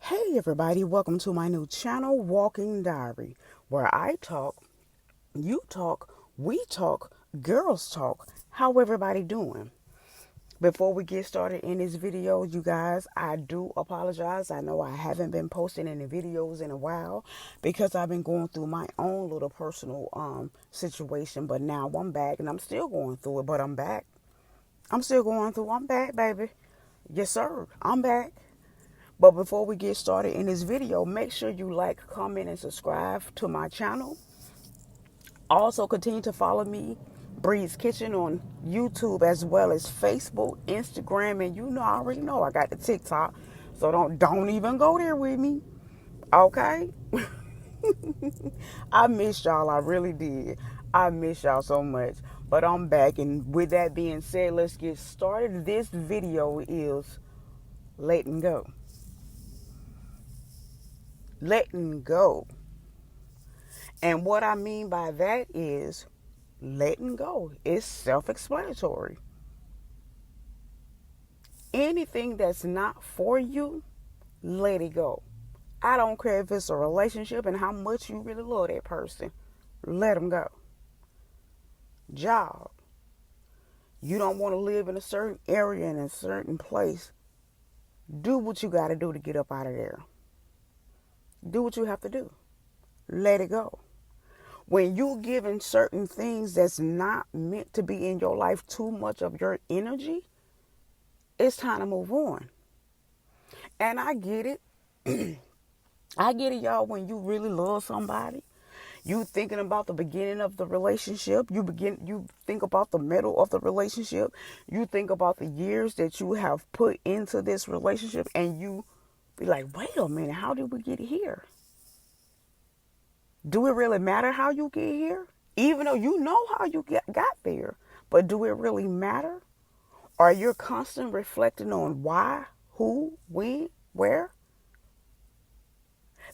Hey everybody, welcome to my new channel, Walking Diary, where I talk, you talk, we talk, girls talk. How everybody doing? Before we get started in this video, you guys, I do apologize. I know I haven't been posting any videos in a while because I've been going through my own little personal situation, but now I'm back and I'm still going through it, but I'm back. I'm still going through. I'm back, baby. Yes, sir. I'm back. But before we get started in this video, make sure you like, comment, and subscribe to my channel. Also, continue to follow me, Bree's Kitchen, on YouTube as well as Facebook, Instagram, and I already know I got the TikTok, so don't even go there with me, okay? I missed y'all, I really did. I miss y'all so much, but I'm back, and with that being said, let's get started. This video is letting go. Letting go. And what I mean by that is letting go. It's self-explanatory. Anything that's not for you, let it go. I don't care if it's a relationship and how much you really love that person. Let them go. Job. You don't want to live in a certain area in a certain place. Do what you got to do to get up out of there. Do what you have to do. Let it go. When you're giving certain things that's not meant to be in your life too much of your energy, it's time to move on. And I get it. I get it, y'all, when you really love somebody. You thinking about the beginning of the relationship. You think about the middle of the relationship. You think about the years that you have put into this relationship, and you be like, wait a minute, how did we get here? Do it really matter how you get here? Even though you know how you got there. But do it really matter? Are you constantly reflecting on why, who, when, where?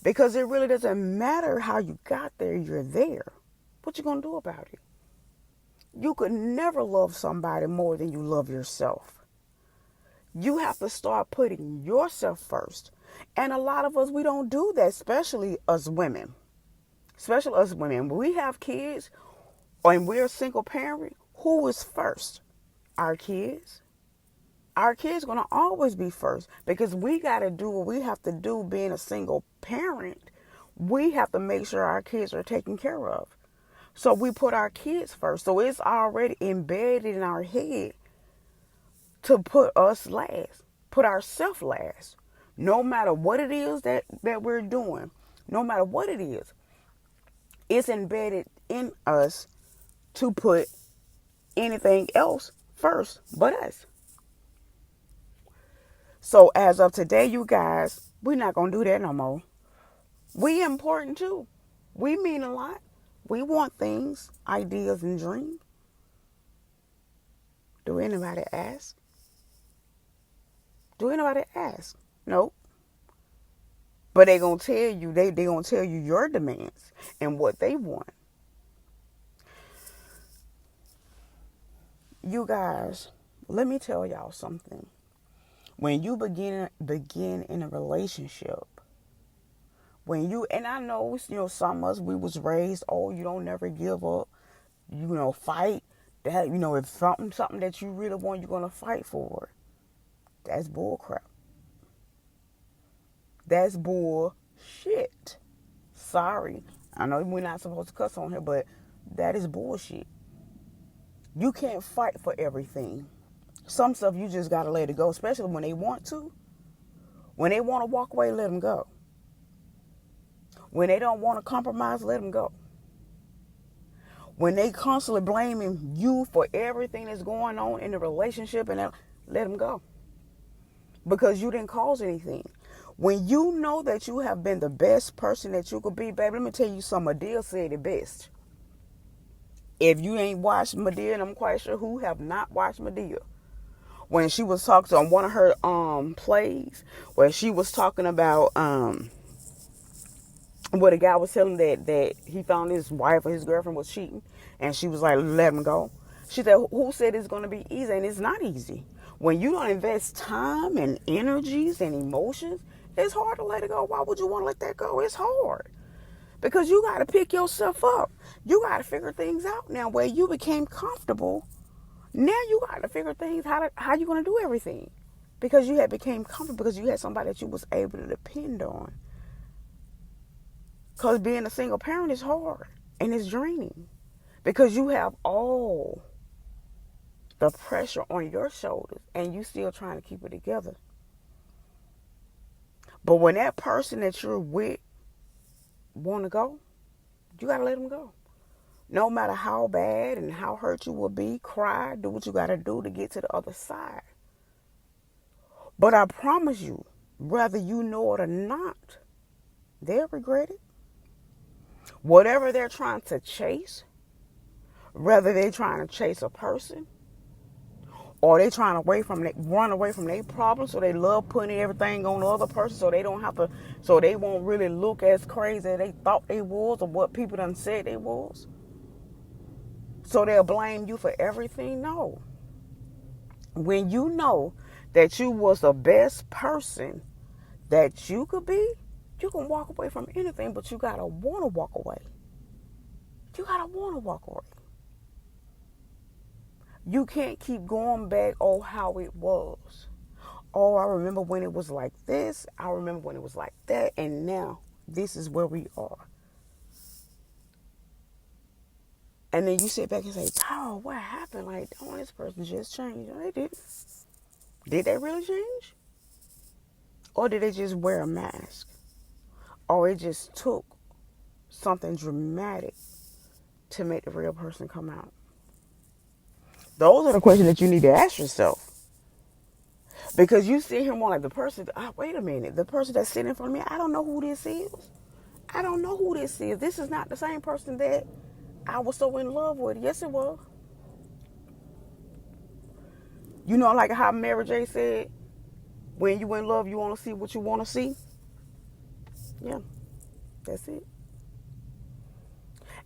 Because it really doesn't matter how you got there, you're there. What you gonna do about it? You could never love somebody more than you love yourself. You have to start putting yourself first. And a lot of us, we don't do that, especially us women. Especially us women. When we have kids and we're a single parent, who is first? Our kids. Our kids going to always be first because we got to do what we have to do being a single parent. We have to make sure our kids are taken care of. So we put our kids first. So it's already embedded in our head to put us last, put ourselves last. No matter what it is that we're doing, no matter what it is, it's embedded in us to put anything else first but us. So as of today, you guys, we're not going to do that no more. We important too. We mean a lot. We want things, ideas, and dreams. Do anybody ask? Do anybody ask? Nope. But they going to tell you, they going to tell you your demands and what they want. You guys, let me tell y'all something. When you begin in a relationship, and I know, some of us, we was raised, you don't never give up, fight, that, if something that you really want, you're going to fight for it. That's bull crap. That's bullshit. Sorry. I know we're not supposed to cuss on here, but that is bullshit. You can't fight for everything. Some stuff you just got to let it go, especially when they want to. When they want to walk away, let them go. When they don't want to compromise, let them go. When they constantly blaming you for everything that's going on in the relationship, and let them go. Because you didn't cause anything. When you know that you have been the best person that you could be, baby, let me tell you something. Adele said it best. If you ain't watched Madea, and I'm quite sure who have not watched Madea, when she was talking on one of her plays, where she was talking about where the guy was telling that he found his wife or his girlfriend was cheating, and she was like, let him go. She said, who said it's going to be easy? And it's not easy. When you don't invest time and energies and emotions It's hard to let it go. Why would you want to let that go? It's hard. Because you got to pick yourself up. You got to figure things out now where you became comfortable. Now you got to figure things how you going to do everything. Because you had became comfortable because you had somebody that you was able to depend on. Because being a single parent is hard and it's draining. Because you have all the pressure on your shoulders and you still trying to keep it together. But when that person that you're with want to go, you got to let them go. No matter how bad and how hurt you will be, cry, do what you got to do to get to the other side. But I promise you, whether you know it or not, they'll regret it. Whatever they're trying to chase, whether they're trying to chase a person or they trying to run away from their problems, so they love putting everything on the other person so they don't have to, so they won't really look as crazy as they thought they was or what people done said they was. So they'll blame you for everything. No. When you know that you was the best person that you could be, you can walk away from anything, but you gotta want to walk away. You gotta want to walk away. You can't keep going back, oh, how it was. Oh, I remember when it was like this. I remember when it was like that. And now this is where we are. And then you sit back and say, oh, what happened? Like, oh, this person just changed. No, they didn't. Did they really change? Or did they just wear a mask? Or it just took something dramatic to make the real person come out? Those are the questions that you need to ask yourself. Because you sit here more like the person, wait a minute, the person that's sitting in front of me, I don't know who this is. I don't know who this is. This is not the same person that I was so in love with. Yes, it was. You know, like how Mary J said, when you in love, you want to see what you want to see. Yeah, that's it.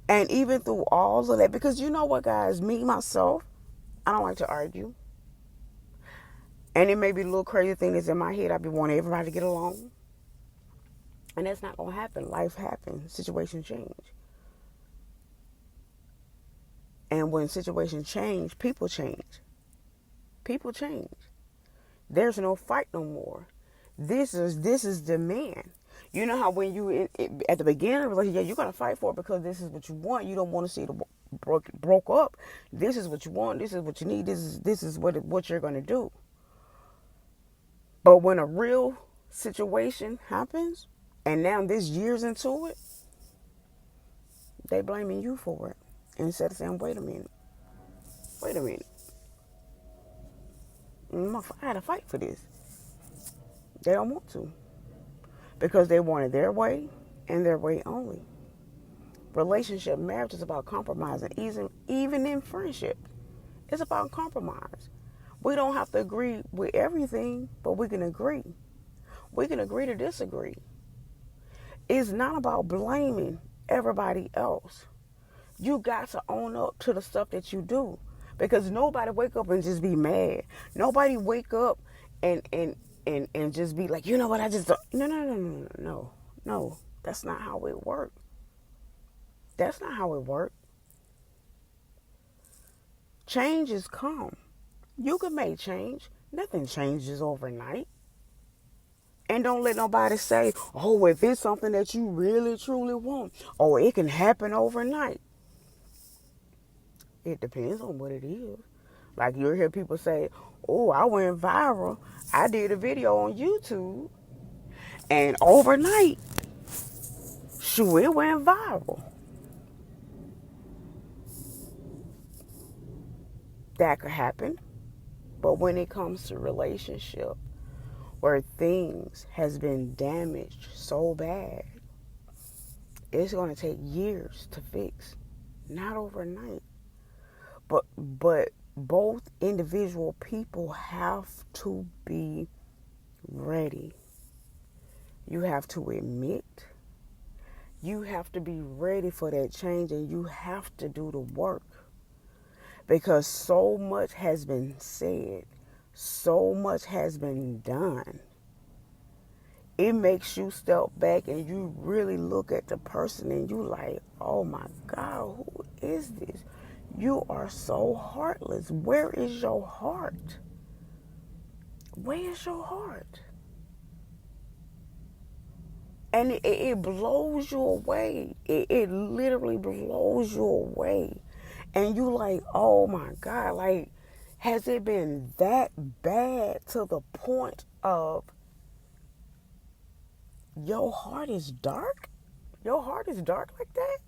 And even through all of that, because you know what, guys, me, myself, I don't like to argue. And it may be a little crazy thing that's in my head. I be wanting everybody to get along. And that's not going to happen. Life happens. Situations change. And when situations change, people change. People change. There's no fight no more. This is demand. You know how when you at the beginning, like, yeah, you're gonna fight for it because this is what you want. You don't want to see it broke up. This is what you want. This is what you need. This is what you're gonna do. But when a real situation happens, and now this year's into it, they blaming you for it instead of saying, wait a minute, I had to fight for this. They don't want to because they wanted their way and their way only. Relationship, marriage is about compromising, even in friendship. It's about compromise. We don't have to agree with everything, but we can agree. We can agree to disagree. It's not about blaming everybody else. You got to own up to the stuff that you do. Because nobody wake up and just be mad. Nobody wake up and just be like, you know what, I just don't. No. That's not how it works. That's not how it works. Change is calm. You can make change. Nothing changes overnight. And don't let nobody say, oh, if it's something that you really, truly want, oh, it can happen overnight. It depends on what it is. Like you'll hear people say, oh, I went viral. I did a video on YouTube. And overnight, shoot, it went viral. That could happen. But when it comes to relationship, where things has been damaged so bad, it's going to take years to fix. Not overnight. But both individual people have to be ready. You have to admit. You have to be ready for that change, and you have to do the work. Because so much has been said. So much has been done. it makes you step back and you really look at the person and you like, oh my God, who is this? You are so heartless. Where is your heart? Where is your heart? And it blows you away. It literally blows you away. And you like, oh my God, like, has it been that bad to the point of your heart is dark? Your heart is dark like that?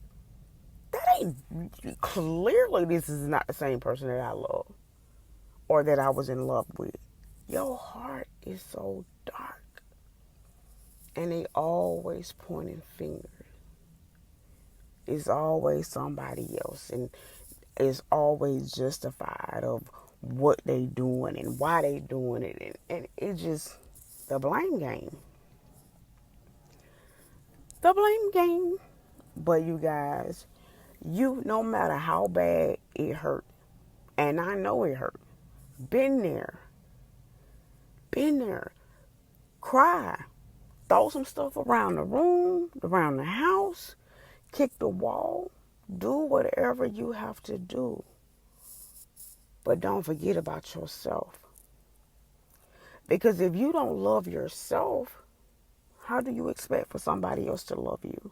That ain't, clearly this is not the same person that I love or that I was in love with. Your heart is so dark. And they always pointing fingers. It's always somebody else, and it's always justified of what they doing and why they doing it, and it just the blame game. The blame game. But you guys, you no matter how bad it hurt, and I know it hurt. Been there. Been there. Cry. Throw some stuff around the room, around the house, kick the wall, do whatever you have to do. But don't forget about yourself. Because if you don't love yourself, how do you expect for somebody else to love you?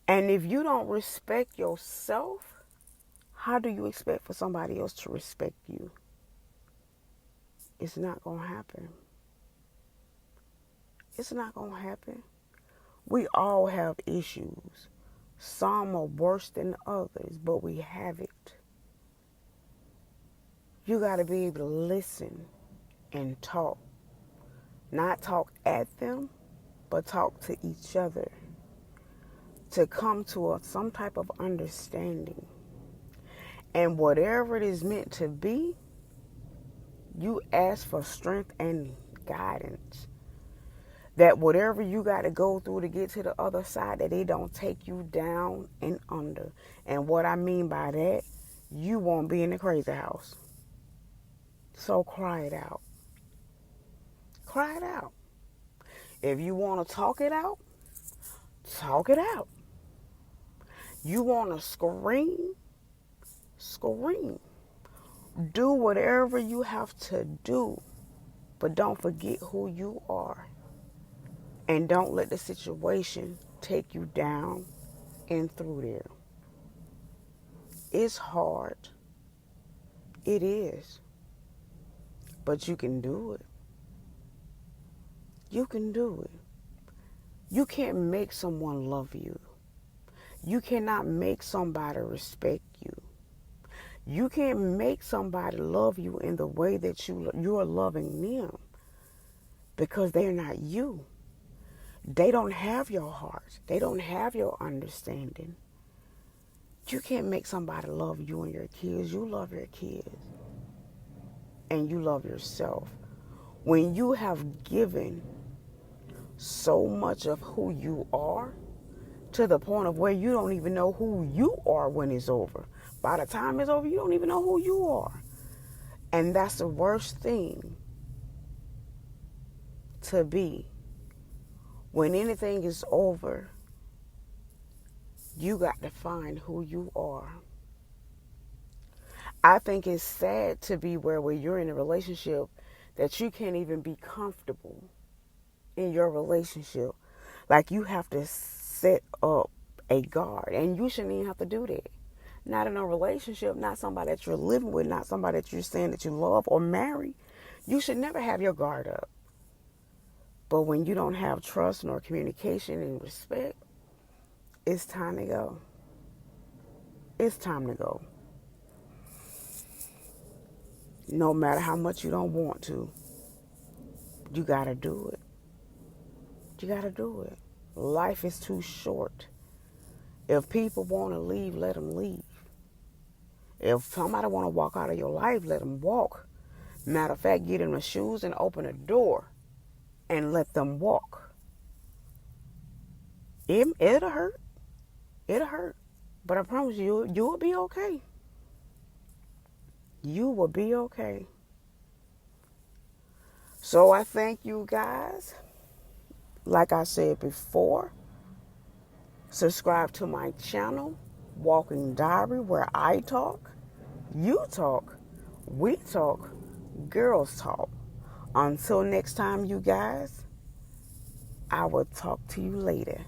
And if you don't respect yourself, how do you expect for somebody else to respect you? It's not going to happen. It's not going to happen. We all have issues. Some are worse than others, but we have it. You got to be able to listen and talk. Not talk at them, but talk to each other. To come to some type of understanding. And whatever it is meant to be, you ask for strength and guidance. That whatever you got to go through to get to the other side, that they don't take you down and under. And what I mean by that, you won't be in the crazy house. So cry it out. Cry it out. If you want to talk it out, talk it out. You want to scream, scream. Do whatever you have to do. But don't forget who you are. And don't let the situation take you down and through there. It's hard. It is. But you can do it. You can do it. You can't make someone love you. You cannot make somebody respect you. You can't make somebody love you in the way that you're loving them, because they're not you. They don't have your heart. They don't have your understanding. You can't make somebody love you and your kids. You love your kids. And you love yourself. When you have given so much of who you are to the point of where you don't even know who you are when it's over. By the time it's over, you don't even know who you are. And that's the worst thing to be. When anything is over, you got to find who you are. I think it's sad to be where you're in a relationship that you can't even be comfortable in your relationship. Like, you have to set up a guard, and you shouldn't even have to do that. Not in a relationship, not somebody that you're living with, not somebody that you're saying that you love or marry. You should never have your guard up. But when you don't have trust nor communication and respect, it's time to go. It's time to go. No matter how much you don't want to, you gotta do it. You gotta do it. Life is too short. If people want to leave, let them leave. If somebody want to walk out of your life, let them walk. Matter of fact, get in the shoes and open a door and let them walk. It'll hurt. It'll hurt. But I promise you, you will be okay. You will be okay. So I thank you guys Like I said before, subscribe to my channel, Walking Diary, where I talk, you talk, we talk, girls talk. Until next time, you guys, I will talk to you later.